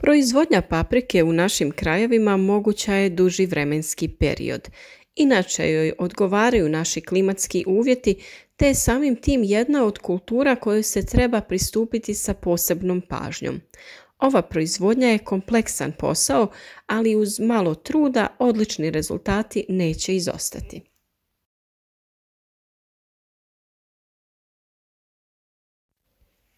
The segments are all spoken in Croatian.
Proizvodnja paprike u našim krajevima moguća je duži vremenski period. Inače joj odgovaraju naši klimatski uvjeti, te je samim tim jedna od kultura kojoj se treba pristupiti sa posebnom pažnjom. Ova proizvodnja je kompleksan posao, ali uz malo truda odlični rezultati neće izostati.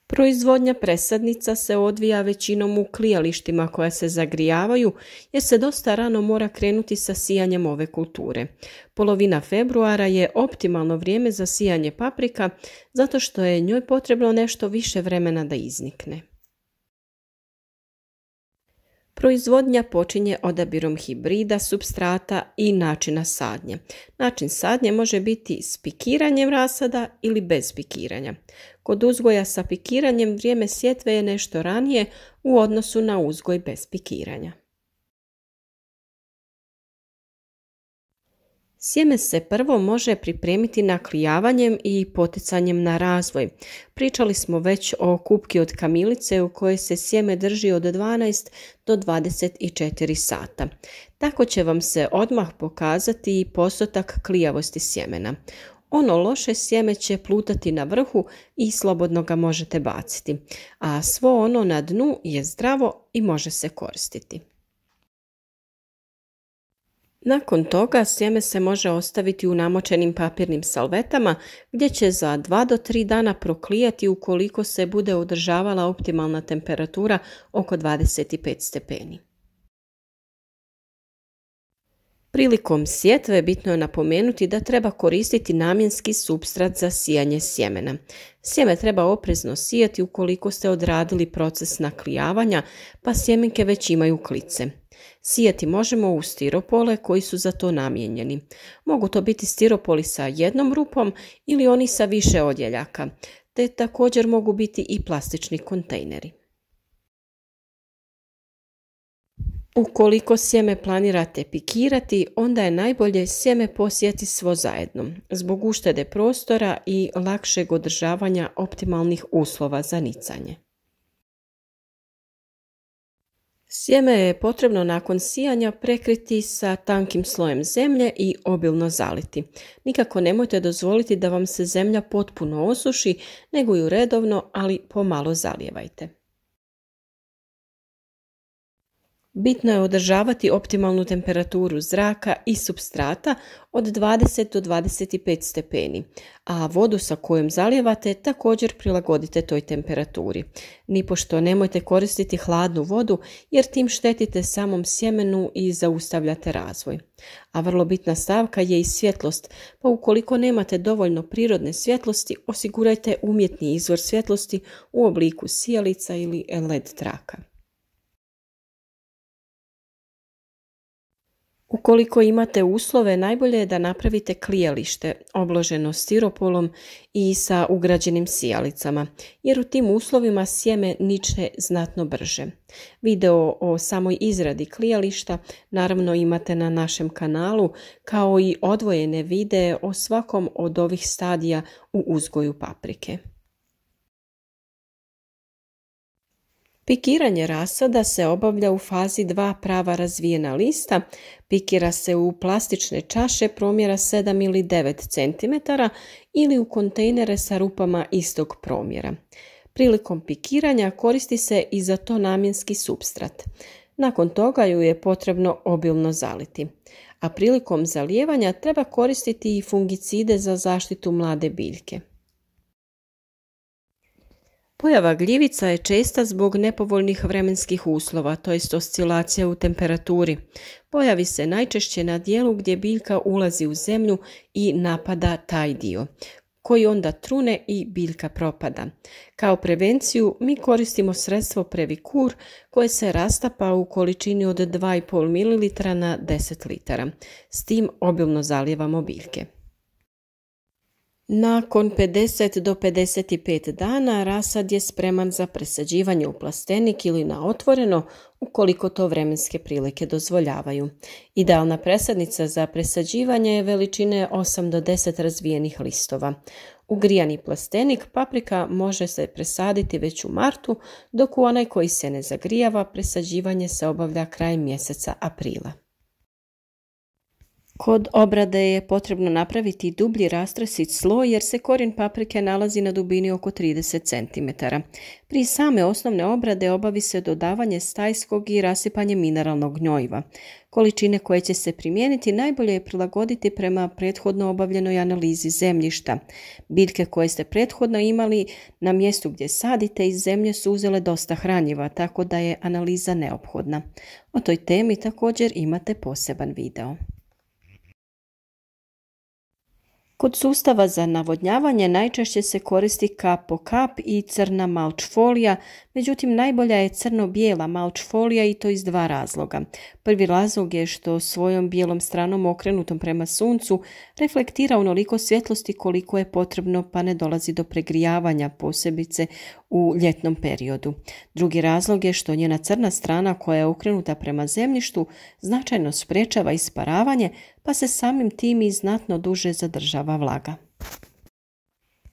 Proizvodnja presadnica se odvija većinom u klijalištima koja se zagrijavaju jer se dosta rano mora krenuti sa sijanjem ove kulture. Polovina februara je optimalno vrijeme za sijanje paprika zato što je njoj potrebno nešto više vremena da iznikne. Proizvodnja počinje odabirom hibrida, supstrata i načina sadnje. Način sadnje može biti s pikiranjem rasada ili bez pikiranja. Kod uzgoja sa pikiranjem vrijeme sjetve je nešto ranije u odnosu na uzgoj bez pikiranja. Sjeme se prvo može pripremiti naklijavanjem i poticanjem na razvoj. Pričali smo već o kupki od kamilice u kojoj se sjeme drži od 12 do 24 sata. Tako će vam se odmah pokazati i postotak klijavosti sjemena. Ono loše sjeme će plutati na vrhu i slobodno ga možete baciti, a svo ono na dnu je zdravo i može se koristiti. Nakon toga sjeme se može ostaviti u namočenim papirnim salvetama gdje će za 2 do 3 dana proklijati ukoliko se bude održavala optimalna temperatura oko 25 stepeni. Prilikom sjetve bitno je napomenuti da treba koristiti namjenski supstrat za sijanje sjemena. Sjeme treba oprezno sijati ukoliko ste odradili proces naklijavanja, pa sjemenke već imaju klice. Sijati možemo u stiropole koji su za to namijenjeni. Mogu to biti stiropoli sa jednom rupom ili oni sa više odjeljaka, te također mogu biti i plastični kontejneri. Ukoliko sjeme planirate pikirati, onda je najbolje sjeme posijati svo zajedno, zbog uštede prostora i lakšeg održavanja optimalnih uslova za nicanje. Sjeme je potrebno nakon sijanja prekriti sa tankim slojem zemlje i obilno zaliti. Nikako nemojte dozvoliti da vam se zemlja potpuno osuši, nego ju redovno, ali pomalo zalijevajte. Bitno je održavati optimalnu temperaturu zraka i supstrata od 20 do 25 stepeni, a vodu sa kojom zalijevate također prilagodite toj temperaturi. Nipošto nemojte koristiti hladnu vodu jer tim štetite samom sjemenu i zaustavljate razvoj. A vrlo bitna stavka je i svjetlost, pa ukoliko nemate dovoljno prirodne svjetlosti, osigurajte umjetni izvor svjetlosti u obliku sijalica ili LED traka. Ukoliko imate uslove, najbolje je da napravite klijalište obloženo stiropolom i sa ugrađenim sijalicama, jer u tim uslovima sjeme niče znatno brže. Video o samoj izradi klijališta naravno imate na našem kanalu, kao i odvojene videe o svakom od ovih stadija u uzgoju paprike. Pikiranje rasada se obavlja u fazi 2 prava razvijena lista, pikira se u plastične čaše promjera 7 ili 9 cm ili u kontejnere sa rupama istog promjera. Prilikom pikiranja koristi se i za to namjenski supstrat. Nakon toga ju je potrebno obilno zaliti, a prilikom zalijevanja treba koristiti i fungicide za zaštitu mlade biljke. Pojava gljivica je česta zbog nepovoljnih vremenskih uslova, to jest oscilacija u temperaturi. Pojavi se najčešće na dijelu gdje biljka ulazi u zemlju i napada taj dio, koji onda trune i biljka propada. Kao prevenciju mi koristimo sredstvo Previkur koje se rastapa u količini od 2,5 ml na 10 litara. S tim obilno zalijevamo biljke. Nakon 50 do 55 dana rasad je spreman za presađivanje u plastenik ili na otvoreno ukoliko to vremenske prilike dozvoljavaju. Idealna presadnica za presađivanje je veličine 8 do 10 razvijenih listova. U grijani plastenik paprika može se presaditi već u martu, dok u onaj koji se ne zagrijava presađivanje se obavlja krajem mjeseca aprila. Kod obrade je potrebno napraviti dublji rastresit sloj jer se korijen paprike nalazi na dubini oko 30 cm. Prije same osnovne obrade obavi se dodavanje stajskog i rasipanje mineralnog gnojiva. Količine koje će se primijeniti najbolje je prilagoditi prema prethodno obavljenoj analizi zemljišta. Biljke koje ste prethodno imali na mjestu gdje sadite iz zemlje su uzele dosta hranjiva, tako da je analiza neophodna. O toj temi također imate poseban video. Kod sustava za navodnjavanje najčešće se koristi kap po kap i crna mulch folija, međutim najbolja je crno-bijela mulch folija i to iz dva razloga. Prvi razlog je što svojom bijelom stranom okrenutom prema suncu reflektira onoliko svjetlosti koliko je potrebno pa ne dolazi do pregrijavanja, posebice u ljetnom periodu. Drugi razlog je što njena crna strana koja je okrenuta prema zemljištu značajno sprječava isparavanje pa se samim tim i znatno duže zadržava vlaga.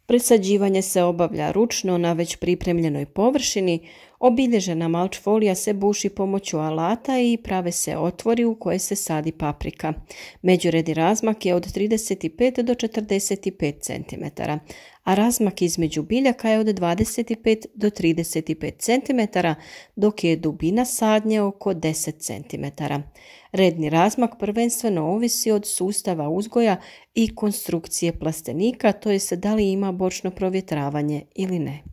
Presađivanje se obavlja ručno na već pripremljenoj površini, obilježena mulch folija se buši pomoću alata i prave se otvori u koje se sadi paprika. Međuredni razmak je od 35 do 45 cm, a razmak između biljaka je od 25 do 35 cm, dok je dubina sadnje oko 10 cm. Redni razmak prvenstveno ovisi od sustava uzgoja i konstrukcije plastenika, to jest da li ima bočno provjetravanje ili ne.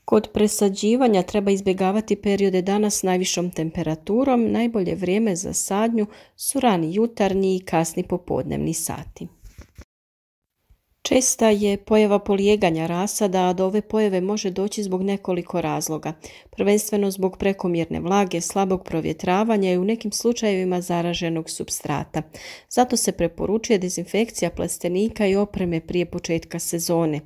Kod presađivanja treba izbjegavati periode dana s najvišom temperaturom, najbolje vrijeme za sadnju su rani jutarnji i kasni popodnevni sati. Česta je pojava polijeganja rasada, a do ove pojave može doći zbog nekoliko razloga, prvenstveno zbog prekomjerne vlage, slabog provjetravanja i u nekim slučajevima zaraženog supstrata. Zato se preporučuje dezinfekcija plastenika i opreme prije početka sezone.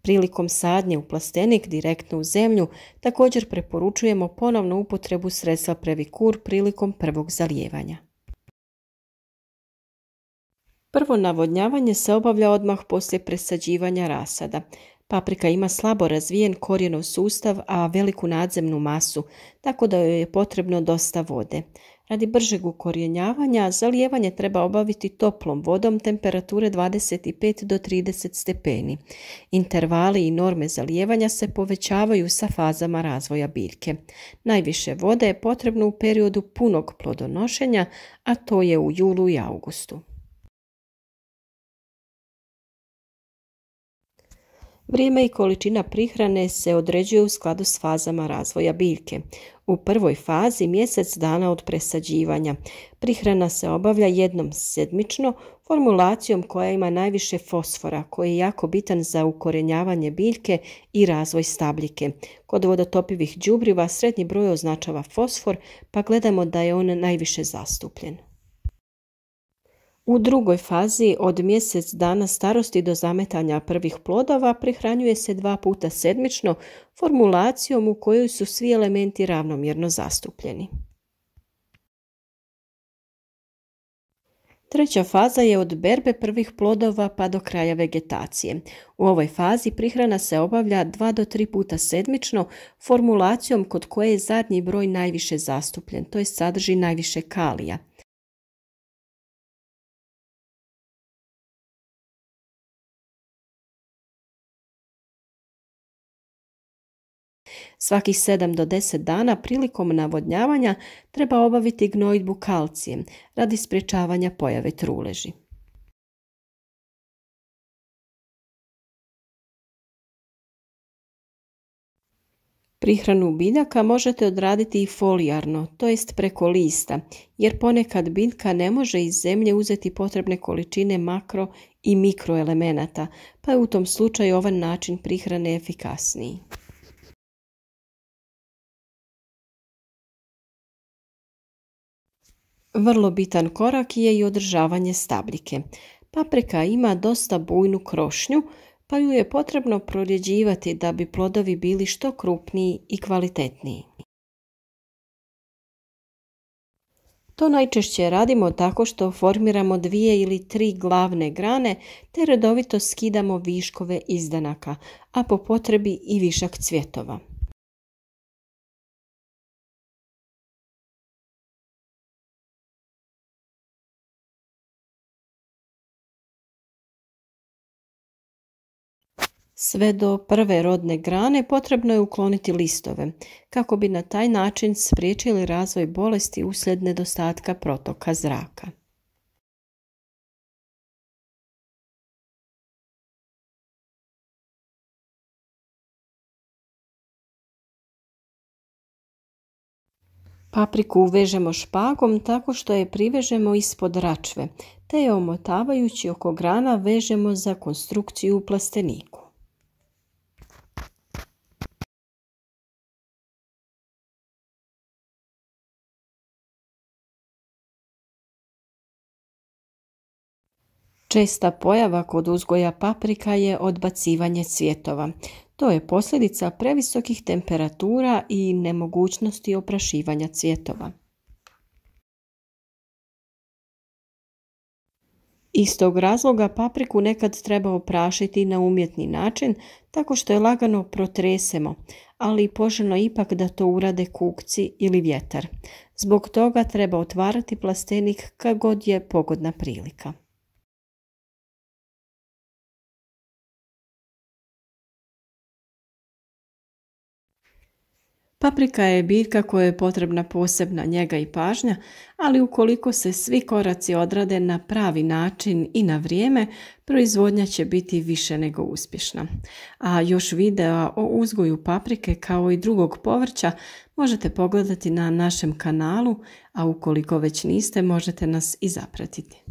Prilikom sadnje u plastenik direktno u zemlju također preporučujemo ponovnu upotrebu sredstva Previkur prilikom prvog zalijevanja. Prvo navodnjavanje se obavlja odmah poslije presađivanja rasada. Paprika ima slabo razvijen korijenov sustav, a veliku nadzemnu masu, tako da joj je potrebno dosta vode. Radi bržeg ukorijenjavanja, zalijevanje treba obaviti toplom vodom temperature 25 do 30 stepeni. Intervali i norme zalijevanja se povećavaju sa fazama razvoja biljke. Najviše vode je potrebno u periodu punog plodonošenja, a to je u julu i augustu. Vrijeme i količina prihrane se određuje u skladu s fazama razvoja biljke. U prvoj fazi, mjesec dana od presađivanja, prihrana se obavlja jednom sedmično formulacijom koja ima najviše fosfora, koji je jako bitan za ukorenjavanje biljke i razvoj stabljike. Kod vodotopivih đubriva srednji broj označava fosfor, pa gledamo da je on najviše zastupljen. U drugoj fazi, od mjesec dana starosti do zametanja prvih plodova, prihranjuje se 2 puta sedmično formulacijom u kojoj su svi elementi ravnomjerno zastupljeni. Treća faza je od berbe prvih plodova pa do kraja vegetacije. U ovoj fazi prihrana se obavlja 2 do 3 puta sedmično formulacijom kod koje je zadnji broj najviše zastupljen, to jest sadrži najviše kalija. Svakih 7 do 10 dana prilikom navodnjavanja treba obaviti gnojidbu kalcijem radi sprječavanja pojave truleži. Prihranu biljaka možete odraditi i folijarno, to jest preko lista, jer ponekad biljka ne može iz zemlje uzeti potrebne količine makro i mikroelemenata, pa je u tom slučaju ovaj način prihrane efikasniji. Vrlo bitan korak je i održavanje stabljike. Paprika ima dosta bujnu krošnju, pa ju je potrebno prorjeđivati da bi plodovi bili što krupniji i kvalitetniji. To najčešće radimo tako što formiramo 2 ili 3 glavne grane te redovito skidamo viškove izdanaka, a po potrebi i višak cvjetova. Sve do prve rodne grane potrebno je ukloniti listove, kako bi na taj način spriječili razvoj bolesti uslijed nedostatka protoka zraka. Papriku vežemo špagom tako što je privežemo ispod račve, te je omotavajući oko grana vežemo za konstrukciju u plasteniku. Česta pojava kod uzgoja paprika je odbacivanje cvjetova. To je posljedica previsokih temperatura i nemogućnosti oprašivanja cvjetova. Iz tog razloga papriku nekad treba oprašiti na umjetni način tako što je lagano protresemo, ali poželjno ipak da to urade kukci ili vjetar. Zbog toga treba otvarati plastenik kad god je pogodna prilika. Paprika je biljka kojoj je potrebna posebna njega i pažnja, ali ukoliko se svi koraci odrade na pravi način i na vrijeme, proizvodnja će biti više nego uspješna. A još videa o uzgoju paprike kao i drugog povrća možete pogledati na našem kanalu, a ukoliko već niste možete nas i zapratiti.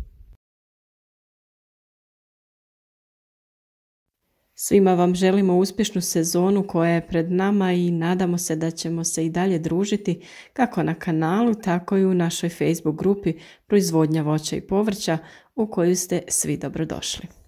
Svima vam želimo uspješnu sezonu koja je pred nama i nadamo se da ćemo se i dalje družiti kako na kanalu, tako i u našoj Facebook grupi Proizvodnja voća i povrća u koju ste svi dobrodošli.